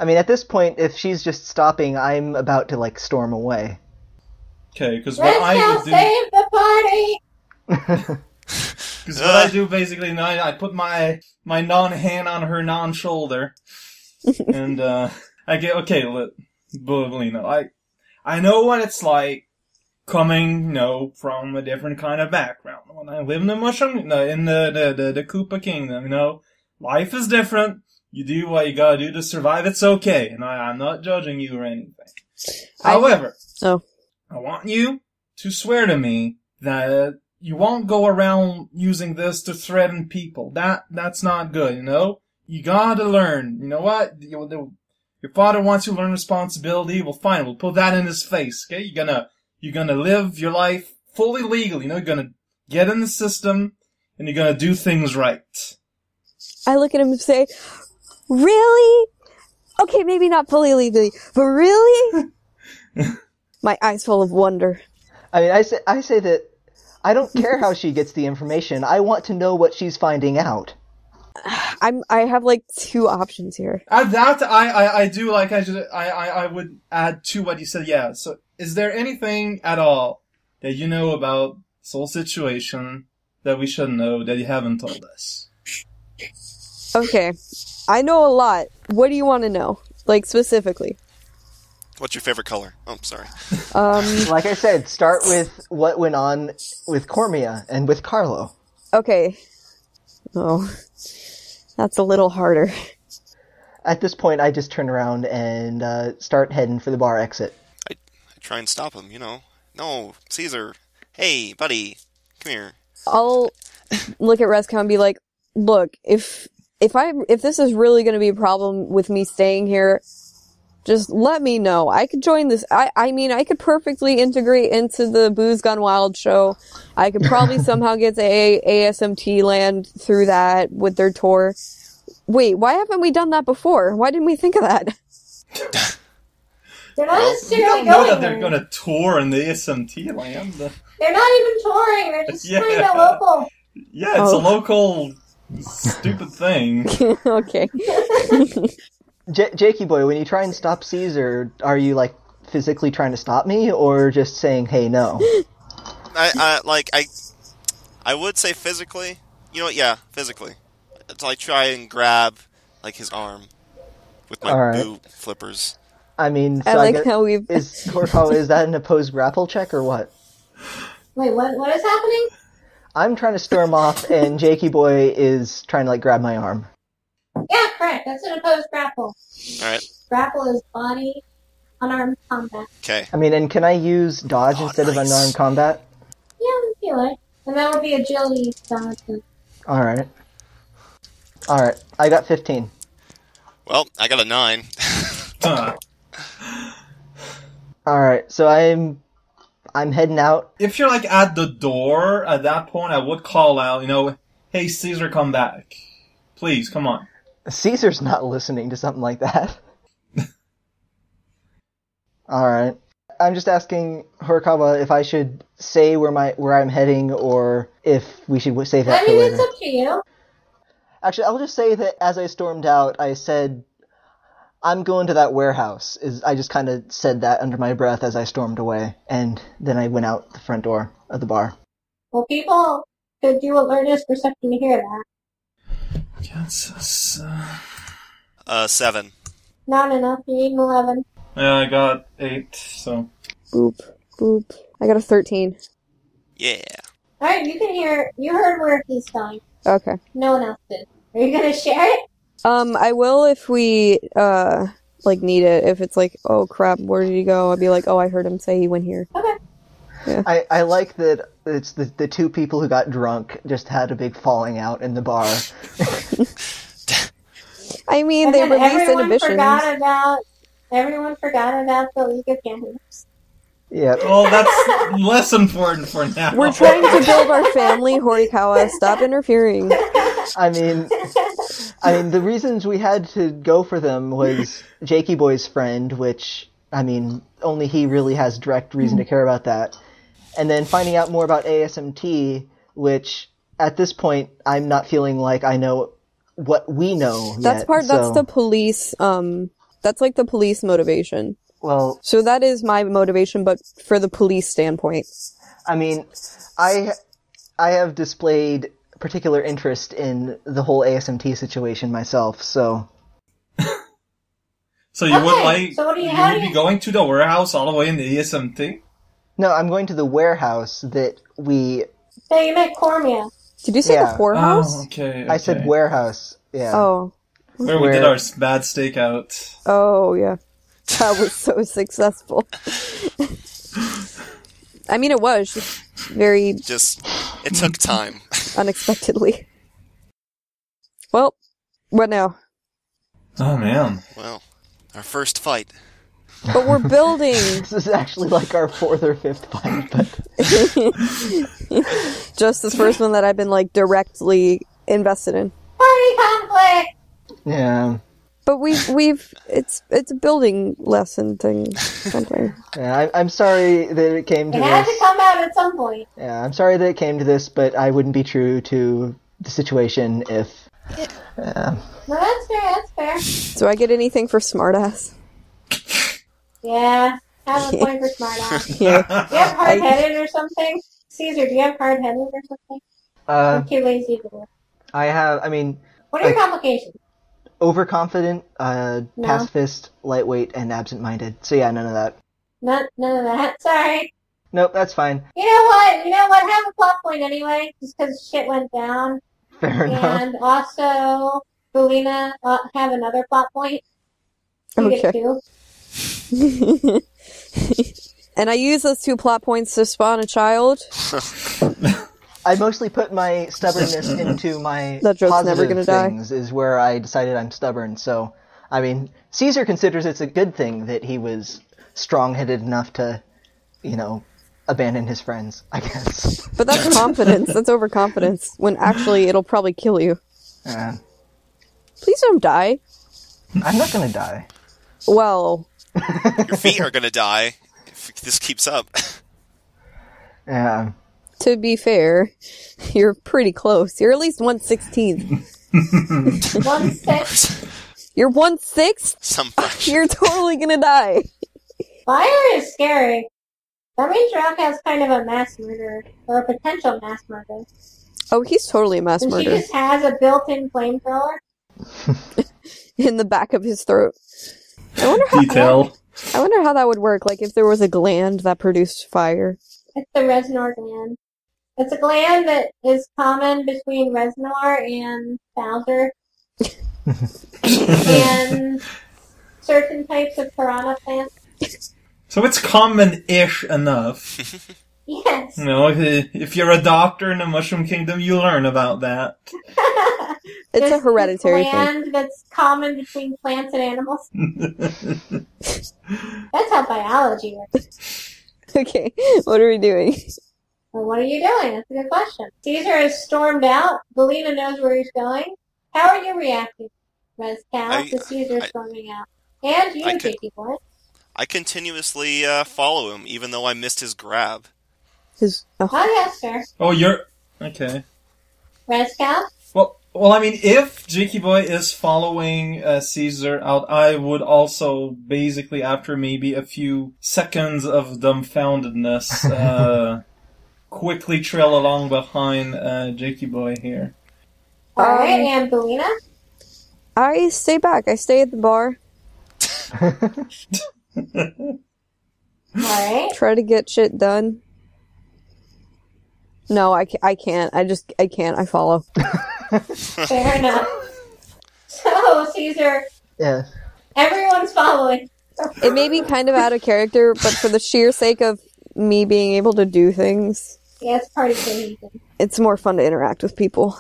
I mean, at this point, if she's just stopping, I'm about to, like, storm away. Okay, because what I would do... save the party! Because what I do, basically, I put my non-hand on her non-shoulder, and, I get, okay, I know what it's like coming, from a different kind of background. When I live in the the Koopa Kingdom, life is different. You do what you gotta do to survive. It's okay. And I'm not judging you or anything. However, I want you to swear to me that you won't go around using this to threaten people. That's not good, You gotta learn. You know what? Your father wants you to learn responsibility. Well, fine. We'll put that in his face, okay? You're gonna live your life fully legal, You're gonna get in the system, and you're gonna do things right. I look at him and say, really? Okay, maybe not fully legally, but really? My eyes full of wonder. I mean, I say that I don't care how she gets the information. I want to know what she's finding out. I have like two options here. I would add to what you said. Yeah. So, is there anything at all that you know about this whole situation that we should know that you haven't told us? Okay, I know a lot. What do you want to know, like specifically? What's your favorite color? Oh, sorry. Like I said, start with what went on with Cormia and with Carlo. Okay. Oh, that's a little harder. At this point, I just turn around and start heading for the bar exit. I try and stop him, No, Caesar. Hey, buddy. Come here. I'll look at Resco and be like, look, if this is really going to be a problem with me staying here, just let me know. I could join this. I mean, I could perfectly integrate into the Booze Gone Wild show. I could probably somehow get to ASMT land through that with their tour. Wait, why haven't we done that before? Why didn't we think of that? They're not You necessarily don't know going that they're there. going to tour in the ASMT land. They're not even touring. They're just Yeah. kind of local. Yeah, it's a local stupid thing. Okay. Jakey boy, when you try and stop Caesar, are you, like, physically trying to stop me, or just saying, hey, no? I would say physically. You know what? Yeah, physically. Until I try and grab, his arm with my boot flippers. I mean, so I like how we've... Is that an opposed grapple check, or what? Wait, what is happening? I'm trying to storm off, and Jakey boy is trying to, like, grab my arm. Yeah, correct. That's an opposed grapple. Alright. Grapple is body, unarmed combat. Okay. I mean, and can I use dodge instead of unarmed combat? Yeah, I feel it. And that would be agility dodge. Alright. I got 15. Well, I got a 9. Alright, so I'm heading out. If you're, at the door, at that point, I would call out, hey, Caesar, come back. Please, come on. Caesar's not listening to something like that. Alright. I'm just asking Horikawa if I should say where I'm heading, or if we should save that for later. It's up to you. Actually, I'll just say that as I stormed out, I said, I'm going to that warehouse. I just kind of said that under my breath as I stormed away, and then I went out the front door of the bar. Well, people could do alertness perception to hear that. Kansas. 7. Not enough. You need an 11. Yeah, I got 8, so... Boop. I got a 13. Yeah. Alright, you heard where he's going. Okay. No one else did. Are you gonna share it? I will if we, need it. If it's like, oh crap, where did he go? I'll be like, oh, I heard him say he went here. Okay. Yeah. I like that it's the two people who got drunk just had a big falling out in the bar. I mean, And they then released inhibitions. Everyone forgot about the League of Champions. Yeah. Well, that's less important for now. We're trying to build our family, Horikawa. Stop interfering. I mean, the reasons we had to go for them was Jakey Boy's friend, which, I mean, only he really has direct reason to care about that. And then finding out more about ASMT, which, at this point, I'm not feeling like I know what we know That's yet, that's the police, That's like the police motivation. Well, So that is my motivation, but for the police standpoint. I mean, I have displayed particular interest in the whole ASMT situation myself, so... So you would like, so what do you how would do be going to the warehouse all the way in the ESMT? No, I'm going to the warehouse that we... No, you meant Cormia. Did you say Yeah. the whorehouse? Oh, okay. I said warehouse, yeah. Oh. Where we did our bad stakeout. Oh, yeah. That was so successful. I mean, it was just very It took time. unexpectedly. Well, what now? Oh, man. Well, our first fight. But we're building. This is actually like our 4th or 5th fight, but... Just this first one that I've been, like, directly invested in. Party conflict! Yeah. But it's a building lesson thing, something. Yeah, I'm sorry that it came to It had this. to come out at some point. Yeah, I'm sorry that it came to this, but I wouldn't be true to the situation if... No, that's fair. Do I get anything for smartass? Yeah, have a point for smartass. Yeah. Do you have hard-headed or something? Caesar, do you have hard-headed or something? I'm too lazy to do it. I have, I mean, What are your complications? overconfident, pacifist, lightweight, and absent-minded. So yeah, none of that. None of that. Sorry. Nope, that's fine. You know what? Have a plot point anyway, just because shit went down. Fair enough. And also, Belina have another plot point. You get Okay. 2. And I use those 2 plot points to spawn a child. I mostly put my stubbornness into my That joke's positive never gonna die. things, is where I decided I'm stubborn. So, I mean, Caesar considers it's a good thing that he was strong-headed enough to, abandon his friends, I guess. But that's confidence. That's overconfidence. When actually it'll probably kill you. Please don't die. I'm not gonna die. Well, Your feet are gonna die if this keeps up. Yeah. to be fair, you're pretty close. You're at least 1/16th. 1/6. You're 1/6? Some fraction. You're totally gonna die. Fire is scary. That means Rock has kind of a mass murderer, or a potential mass murderer. Oh, he's totally a mass And she murderer. just has a built-in flamethrower. In the back of his throat. I wonder how that would work, like if there was a gland that produced fire. It's the Reznor gland. It's a gland that is common between Reznor and Bowser. And certain types of piranha plants. So it's common-ish enough. Yes. If you're a doctor in the Mushroom Kingdom, you learn about that. It's a hereditary thing. Gland that's common between plants and animals. That's how biology works. Okay, what are we doing? Well, what are you doing? That's a good question. Caesar has stormed out. Belina knows where he's going. How are you reacting, Rezcal, to Caesar storming out? And you, Jakey boy. I continuously follow him, even though I missed his grab. Oh, yes, sir. Oh, you're... Okay. Rezcal? Well, I mean, if Jakey Boy is following Caesar out, I would also, basically, after maybe a few seconds of dumbfoundedness, quickly trail along behind Jakey Boy here. Alright, and Belina? I stay back. I stay at the bar. Alright. Try to get shit done. No, I can't. I can't. I follow. Fair enough. So, Caesar, Yeah. everyone's following. It may be kind of out of character, but for the sheer sake of me being able to do things, Yeah, it's party cohesion. it's more fun to interact with people.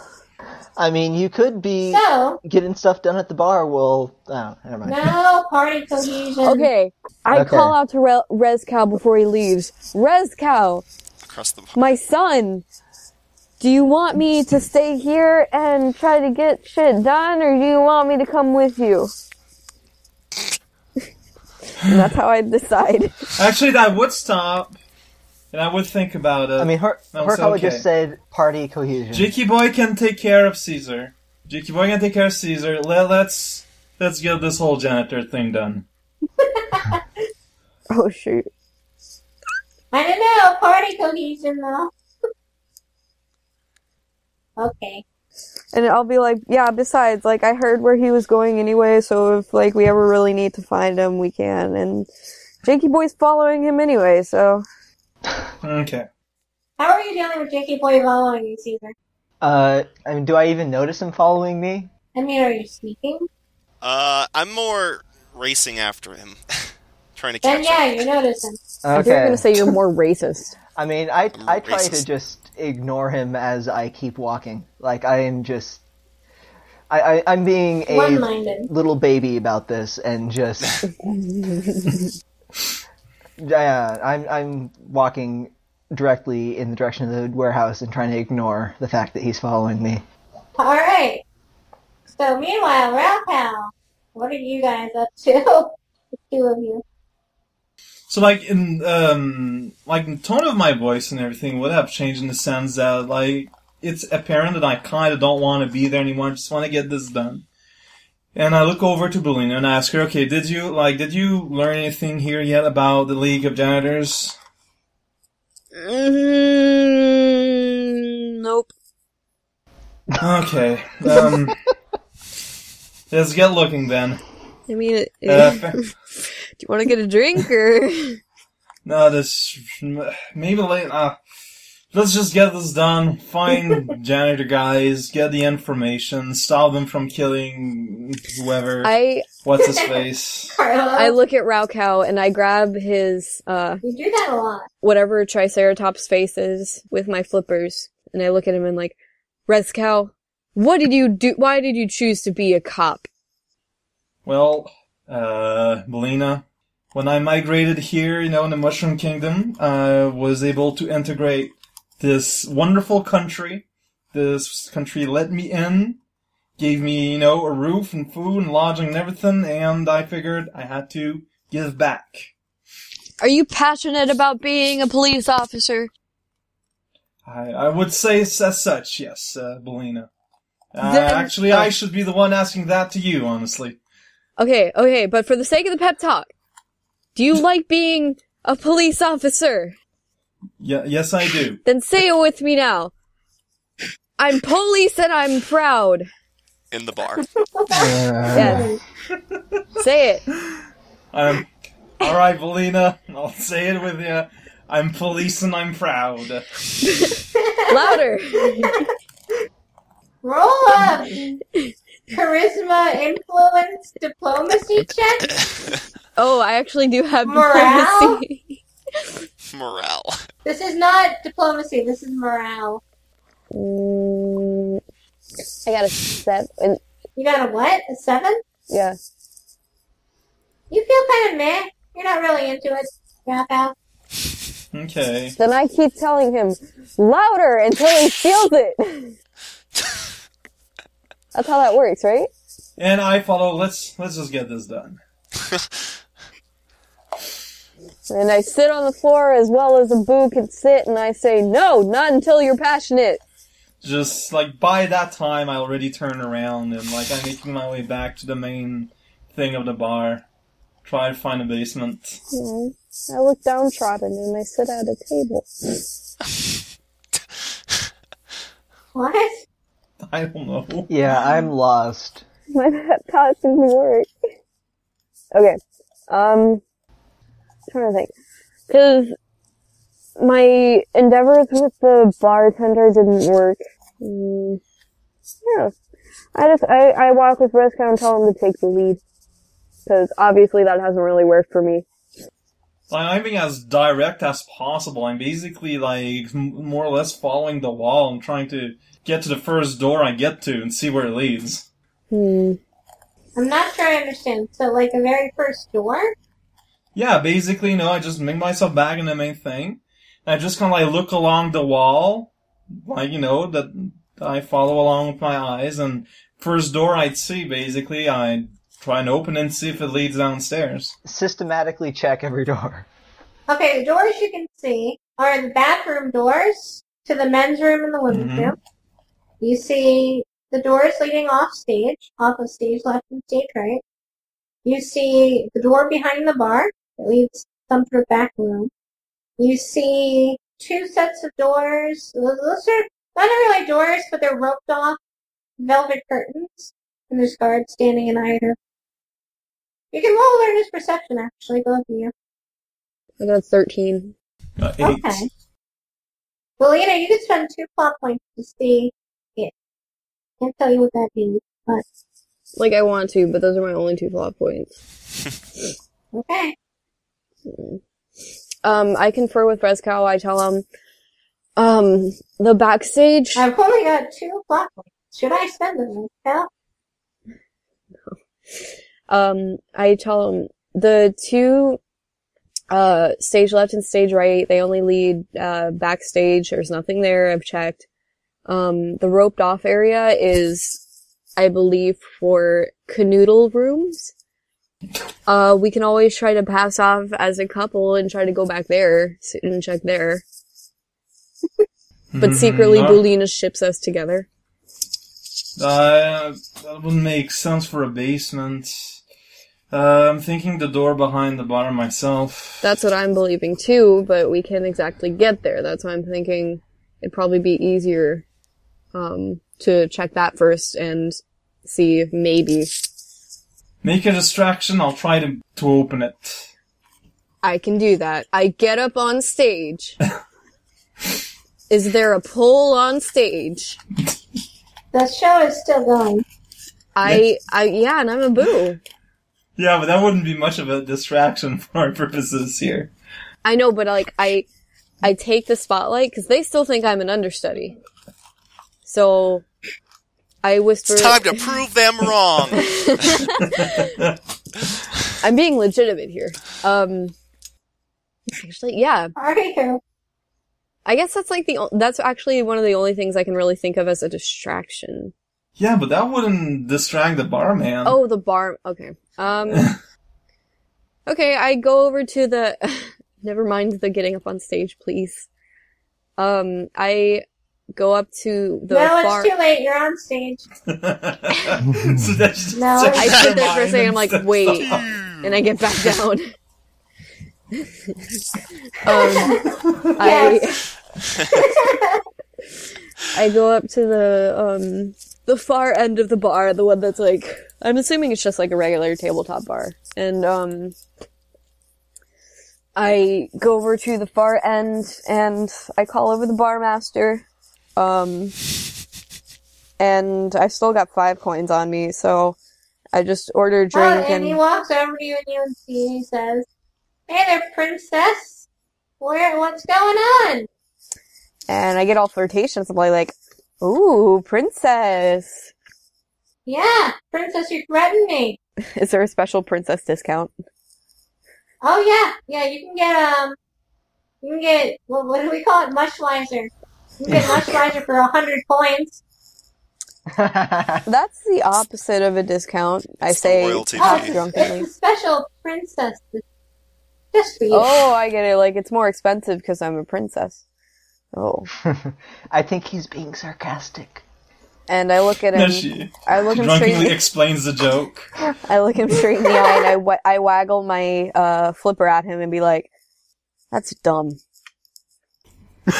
I mean, you could be So, getting stuff done at the bar. Well, oh, never mind. no party cohesion. Okay, I Okay. call out to Rezcal before he leaves. Rezcal, Across the my son, do you want me to stay here and try to get shit done, or do you want me to come with you? And that's how I decide. Actually, that would stop, and I would think about it. I mean, Horikawa okay. just said party cohesion. Jakey Boy can take care of Caesar. Let's let's get this whole janitor thing done. Oh, shoot. I don't know, party cohesion, though. Okay. And I'll be like, yeah, besides, like, I heard where he was going anyway, so if, like, we ever really need to find him, we can. And Jakey Boy's following him anyway, so... Okay. How are you dealing with Jakey Boy following you, Caesar? I mean, do I even notice him following me? I mean, are you sneaking? I'm more racing after him. Trying to catch him. Then yeah, you notice him. I think you're gonna say you're more racist. I mean, I try to just ignore him as I keep walking. Like, I am just... I'm being a One-minded. little baby about this and just... Yeah, I'm walking directly in the direction of the warehouse and trying to ignore the fact that he's following me. Alright. So meanwhile, Ralph, what are you guys up to? The two of you. So, like, in the tone of my voice and everything would have changed in the sense that, like, it's apparent that I kind of don't want to be there anymore. I just want to get this done. And I look over to Belina and ask her, okay, did you learn anything here yet about the League of Janitors? Nope. Okay. Let's get looking then. I mean, do you want to get a drink, or...? No, maybe late. Let's just get this done. Find janitor guys, get the information, stop them from killing whoever. What's his face? I look at Raukau and I grab his, You do that a lot. whatever Triceratops face is with my flippers, and I look at him and like, Rezcow, what did you do? Why did you choose to be a cop? Well, Belina, when I migrated here, in the Mushroom Kingdom, I was able to integrate this wonderful country. This country let me in, gave me, a roof and food and lodging and everything, and I figured I had to give back. Are you passionate about being a police officer? I would say as such, yes, Belina. Actually, I should be the one asking that to you, honestly. Okay, but for the sake of the pep talk, do you like being a police officer? Yeah, yes, I do. Then say it with me now. I'm police and I'm proud. In the bar. Yes. Say it. Alright, Belina, I'll say it with you. I'm police and I'm proud. Louder. Roll up! Charisma, influence, diplomacy check? Oh, I actually do have Morale? diplomacy. Morale. This is not diplomacy, this is morale. I got a 7. You got a what? A 7? Yeah. You feel kind of meh. You're not really into it, Rafa. Okay. Then I keep telling him, louder, until he feels it. That's how that works, right? And I follow, let's just get this done. And I sit on the floor as well as a boo can sit, and I say, no, not until you're passionate. Just, by that time, I already turn around, and, I'm making my way back to the main thing of the bar. Try to find a basement. I look downtrodden, and I sit at a table. What? I don't know. Yeah, I'm lost. My pep talk didn't work. Okay, trying to think. Because my endeavors with the bartender didn't work. Yeah. I walk with Rezcow and tell him to take the lead. Because obviously that hasn't really worked for me. I'm being as direct as possible. I'm basically, more or less following the wall and trying to get to the first door I get to and see where it leads. I'm not sure I understand. So, the very first door? Yeah, basically, I just make myself back in the main thing. And I just kind of, look along the wall, that I follow along with my eyes. And first door I'd see, basically, I try and open and see if it leads downstairs. Systematically check every door. Okay, the doors you can see are the bathroom doors to the men's room and the women's room. You see the doors leading off of stage left and stage right. You see the door behind the bar that leads some sort of back room. You see 2 sets of doors. Those are not really doors, but they're roped off velvet curtains. And there's guards standing in either. You can roll awareness perception, actually, both of you. I got 13. 8. Okay. Belina, you can spend 2 plot points to see it. Can't tell you what that means, but... Like, I want to, but those are my only 2 plot points. Okay. I confer with Rezkow. I tell him, the backstage... I've only got 2 plot points. Should I spend them, Rezkow? I tell him, the 2, stage left and stage right, they only lead, backstage. There's nothing there, I've checked. The roped off area is, I believe, for canoodle rooms. We can always try to pass off as a couple and try to go back there and check there. But secretly, Bulina ships us together. That would make sense for a basement. I'm thinking the door behind the bar myself. That's what I'm believing too, but we can't exactly get there. That's why I'm thinking it'd probably be easier to check that first and see if maybe. Make a distraction, I'll try to open it. I can do that. I get up on stage. Is there a pole on stage? The show is still going. Yeah, and I'm a boo. Yeah, but that wouldn't be much of a distraction for our purposes here. I know, but like, I take the spotlight because they still think I'm an understudy. So, I whisper... It's time to prove them wrong! I'm being legitimate here. Actually, yeah. Are you? I guess that's actually one of the only things I can really think of as a distraction. Yeah, but that wouldn't distract the barman. Oh, the bar. Okay. Okay, I go over to the. Never mind the getting up on stage, please. I go up to the. No, it's too late. You're on stage. So that's No, I sit there for a second. I'm like, wait, and I get back down. I go up to the far end of the bar, the one that's like, I'm assuming it's just like a regular tabletop bar. And, I go over to the far end and I call over the barmaster. And I still got 5 coins on me, so I just order a drink and he walks over to you and he says, "Hey there, princess. What's going on?" And I get all flirtatious. I'm like, "Ooh, princess." "Yeah, princess, you threatened me." Is there a special princess discount? Oh yeah, you can get, what do we call it? Mushlizer. You can get Mushlizer for 100 coins. That's the opposite of a discount, I say. Royalty It's a special princess just for you. Oh, I get it. Like, it's more expensive because I'm a princess. Oh. I think he's being sarcastic. And I look at him. I look him straight. Drunkenly explains the joke. I look him straight in the eye and I waggle my flipper at him and be like, "That's dumb." He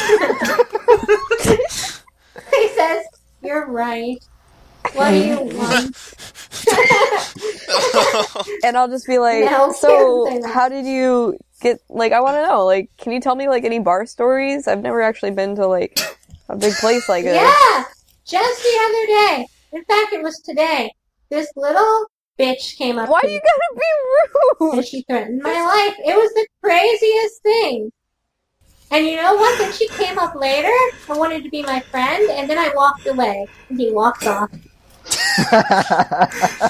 says, "You're right. What do you want?" And I'll just be like, No, "So, how did you get, like, I want to know, like, can you tell me, like, any bar stories? I've never actually been to, like, a big place like this." Yeah! Just the other day. In fact, it was today. This little bitch came up Why to you me gotta be and rude? she threatened my life. It was the craziest thing. And you know what? Then she came up later and wanted to be my friend, and then I walked away. And he walked off.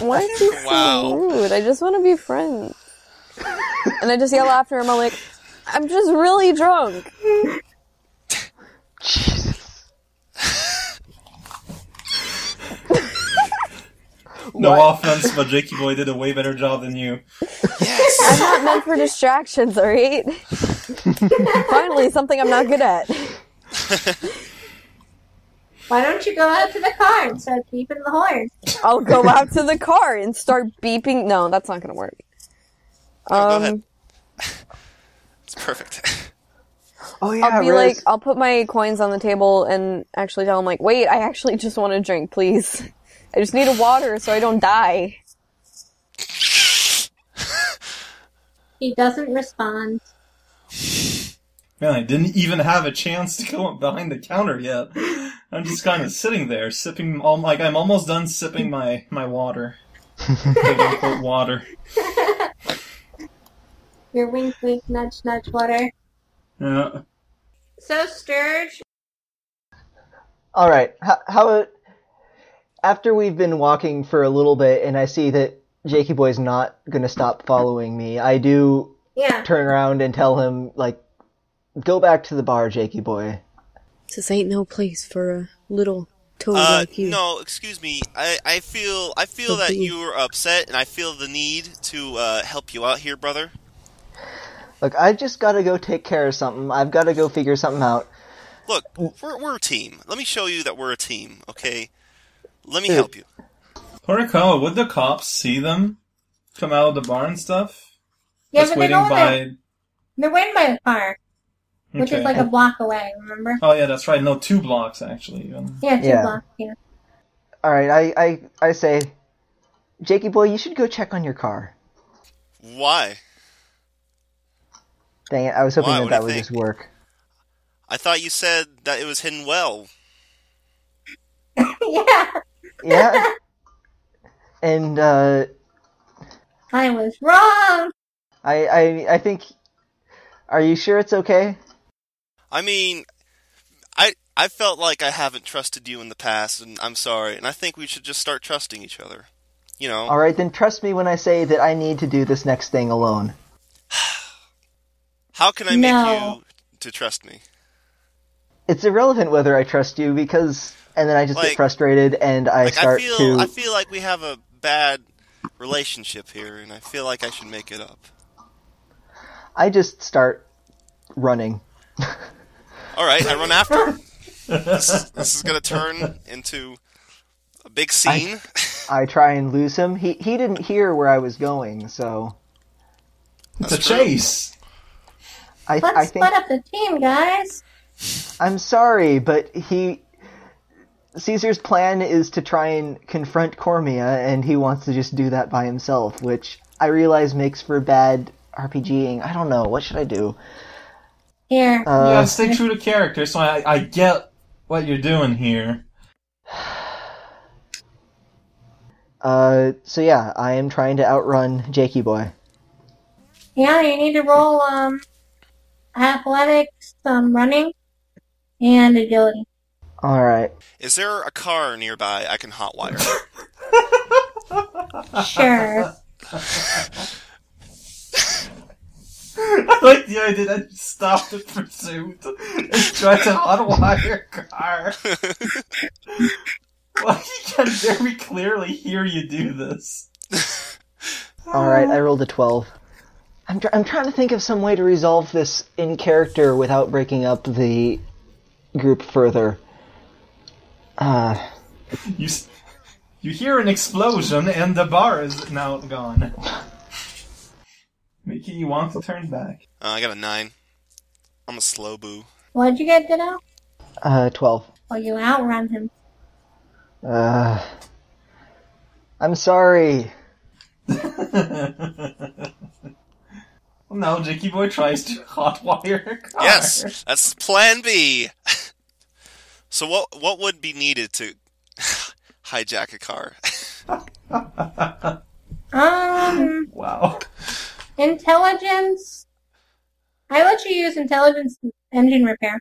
Why is he so rude? I just want to be friends. And I just yell after him. I'm like, "I'm just really drunk." Jesus. No offense, but Jakey Boy did a way better job than you. Yes! I'm not meant for distractions, alright? Finally, something I'm not good at. Why don't you go out to the car and start beeping the horn? I'll go out to the car and start beeping. No, that's not gonna work. Go ahead. It's perfect. Oh yeah, I'll be Riz. like, I'll put my coins on the table and actually tell him, like, wait, I actually just want a drink, please. I just need a water so I don't die. He doesn't respond. Man, I didn't even have a chance to go behind the counter yet. I'm just kind of sitting there, sipping, like I'm almost done sipping my water. Quote, water. Your wink, wink, nudge, nudge, water. Yeah. So, Sturge, All right. How after we've been walking for a little bit, and I see that Jakey Boy's not gonna stop following me, I do yeah. turn around and tell him, like, go back to the bar, Jakey Boy. This ain't no place for a little toad like you. No, excuse me. I feel that you're upset, and I feel the need to help you out here, brother. Look, I've just gotta go take care of something. I've gotta go figure something out. Look, we're a team. Let me show you that we're a team, okay? Let me help you. Horikawa, would the cops see them come out of the bar and stuff? Yeah, Just but they're waiting they're waiting by the car, which is Okay. like a block away, remember? Oh yeah, that's right. No, 2 blocks actually. Even. Yeah, 2 Yeah. blocks, yeah. Alright, I say, Jakey Boy, you should go check on your car. Why? Dang it, I was hoping Why? that What do that you would think? just work. I thought you said that it was hidden well. Yeah, Yeah? And, I was wrong! I think... Are you sure it's okay? I mean, I felt like I haven't trusted you in the past, and I'm sorry, and I think we should just start trusting each other. You know? Alright, then trust me when I say that I need to do this next thing alone. How can I make you to trust me? It's irrelevant whether I trust you, because... And then I just Like- get frustrated, and I start I to... feel like we have a bad relationship here, and I feel like I should make it up. I just start running. Alright, I run after him. This is gonna turn into a big scene. I try and lose him. He didn't hear where I was going, so... It's a That's true. chase. I Let's think... split up the team, guys! I'm sorry, but Caesar's plan is to try and confront Cormia, and he wants to just do that by himself, which I realize makes for bad RPGing. I don't know. What should I do? Here. You gotta stay true to character, so I get what you're doing here. So yeah, I am trying to outrun Jakey Boy. Yeah, you need to roll, athletics, running, and agility. Alright. Is there a car nearby I can hotwire? Sure. I like the idea that you stopped the pursuit and tried to hotwire a car. Well, he can very clearly hear you do this. Alright, I rolled a 12. I'm trying to think of some way to resolve this in character without breaking up the group further. You hear an explosion and the bar is now gone. Mickey, you want to turn back? I got a 9. I'm a slow boo. What'd you get, Ditto? 12. Well, you outrun him. I'm sorry. Well, now Jakey Boy tries to hotwire a car. Yes, that's Plan B. So what would be needed to hijack a car? Wow. Intelligence. I let you use intelligence engine repair.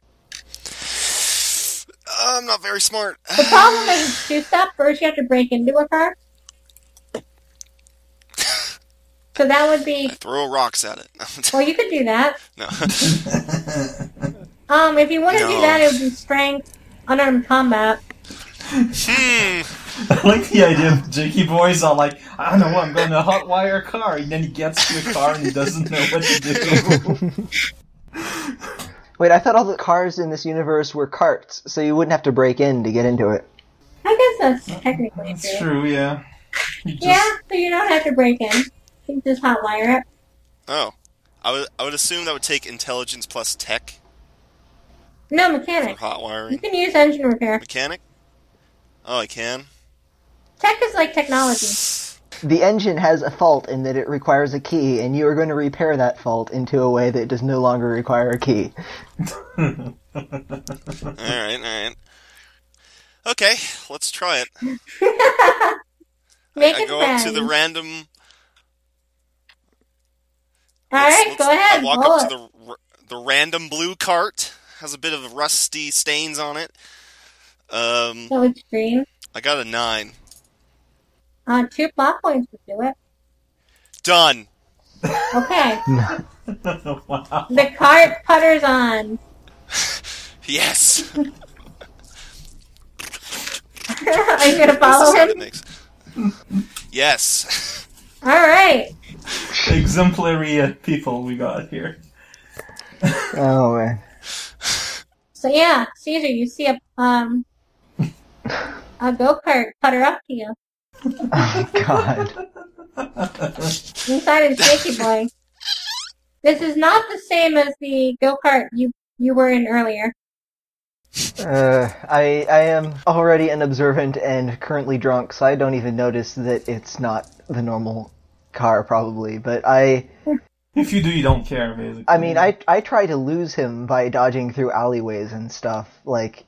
I'm not very smart. The problem is, to stop first, you have to break into a car. So that would be. Throw rocks at it. Well, you could do that. No. If you want to do No. that, it would be strength, unarmed combat. I like the idea of Jakey Boy's all like, I don't know, I'm going to hotwire a car, and then he gets to a car and he doesn't know what to do. Wait, I thought all the cars in this universe were carts, so you wouldn't have to break in to get into it. I guess that's technically That's true. true, yeah. You just... Yeah, so you don't have to break in. You can just hotwire it. Oh. I would assume that would take intelligence plus tech No, for mechanic. hot You wiring. can use engine repair. Mechanic? Oh, I can? Tech is like technology. The engine has a fault in that it requires a key, and you are going to repair that fault into a way that does no longer require a key. Alright. Okay, let's try it. I go up to the random... Alright, go ahead. I walk roll up it. to the random blue cart. Has a bit of rusty stains on it. So it's green. I got a 9. 2 plot points would do it. Done. Okay. Wow. The cart putters on. Yes. Are you gonna follow This is what it him? makes. Yes. Alright. Exemplary people we got here. Oh, man. So yeah, Caesar, you see a go-kart putter up to you. Oh, God. Inside is Jakey Boy. This is not the same as the go-kart you were in earlier. I am already unobservant and currently drunk, so I don't even notice that it's not the normal car, probably. But If you do, you don't care, basically. I mean, I try to lose him by dodging through alleyways and stuff, like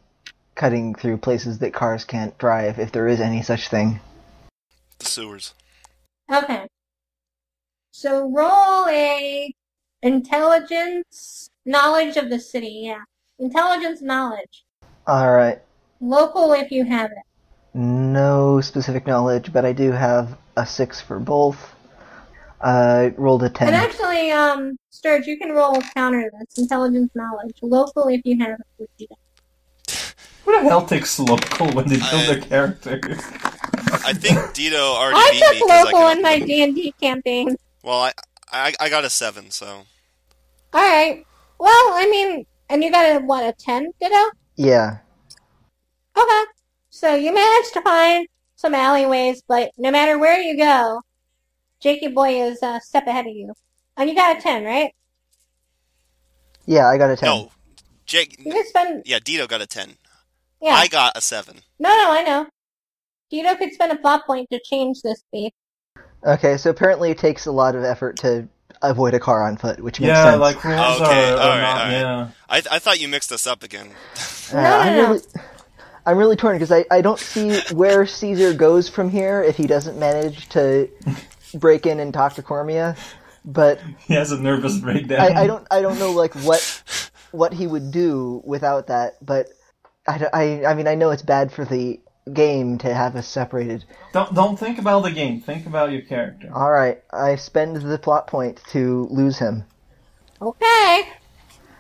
cutting through places that cars can't drive, if there is any such thing. The sewers. Okay. So roll a intelligence knowledge of the city, yeah. Intelligence knowledge. Alright. Local if you have it. No specific knowledge, but I do have a 6 for both. Rolled a 10. And actually, Sturge, you can roll counter this. Intelligence knowledge. Local if you have it would do that. Who the hell takes local when they build their characters? I think Dito already I beat me took 'cause local in my D&D campaign. Well, I got a 7, so... Alright. Well, I mean, and you got a 10, Ditto? Yeah. Okay. So you managed to find some alleyways, but no matter where you go, Jakey Boy is a step ahead of you. And you got a 10, right? Yeah, I got a 10. No. Jake... You can spend... Yeah, Dito got a 10. Yeah. I got a 7. No, I know. Dito could spend a plot point to change this beef. Okay, so apparently it takes a lot of effort to avoid a car on foot, which makes Yeah, sense. like rules Okay, are alright, not, alright. yeah. I thought you mixed us up again. No. I'm really torn because I don't see where Caesar goes from here if he doesn't manage to break in and talk to Cormia. But He has a nervous breakdown. I don't know like what he would do without that. But I mean I know it's bad for the game to have us separated. Don't think about the game. Think about your character. All right, I spend the plot point to lose him. Okay.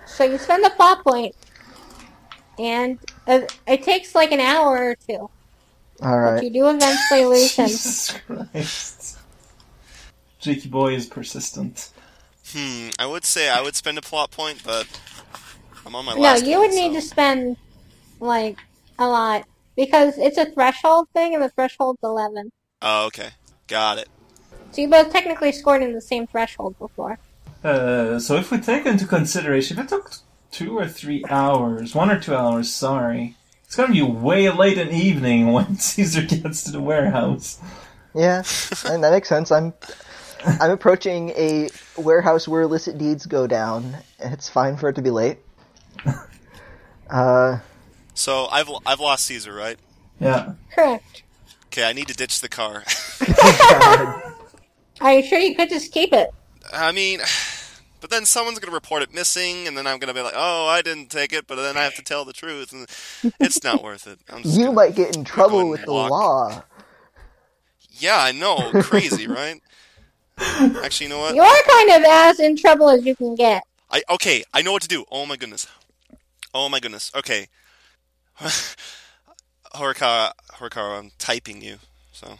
So you spend the plot point, and it takes like an hour or two. All But right. you do eventually lose him. Jesus Christ. Jakey Boy is persistent. I would say I would spend a plot point, but I'm on my No, last you one, would need so- to spend, like, a lot. Because it's a threshold thing, and the threshold's 11. Oh, okay. Got it. So you both technically scored in the same threshold before. So if we take into consideration, if it took 2 or 3 hours, 1 or 2 hours, sorry, it's gonna be way late in the evening when Caesar gets to the warehouse. Yeah, and that makes sense. I'm approaching a warehouse where illicit deeds go down. It's fine for it to be late. So I've lost Caesar, right? Yeah. Correct. Okay, I need to ditch the car. Are you sure you could just keep it? I mean, but then someone's gonna report it missing, and then I'm gonna be like, "Oh, I didn't take it," but then I have to tell the truth, and it's not worth it. I'm just You gonna- might get in trouble and with the walk. law. Yeah, I know, crazy, right? Actually, you know what? You're kind of as in trouble as you can get. Okay, I know what to do. Oh my goodness. Okay. Horikawa, I'm typing you. So